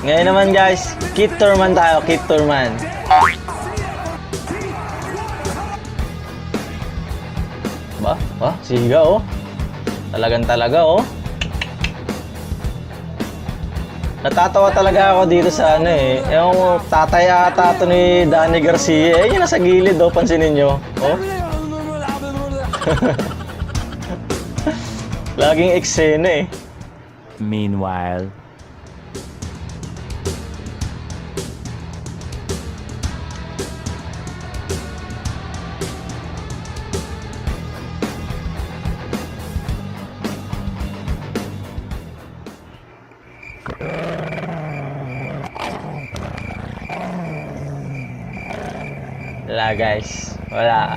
Ngayon naman guys, Kid Tourman tayo, Kid Tourman. Ba? Ah, siga oh. Talagang talaga oh. Natatawa talaga ako dito sa ano eh. Yung tatay ata ito ni Danny Garcia. Eh, yun nasa gilid oh, pansinin nyo. Oh. Laging eksena eh. Meanwhile. Wala guys. Wala.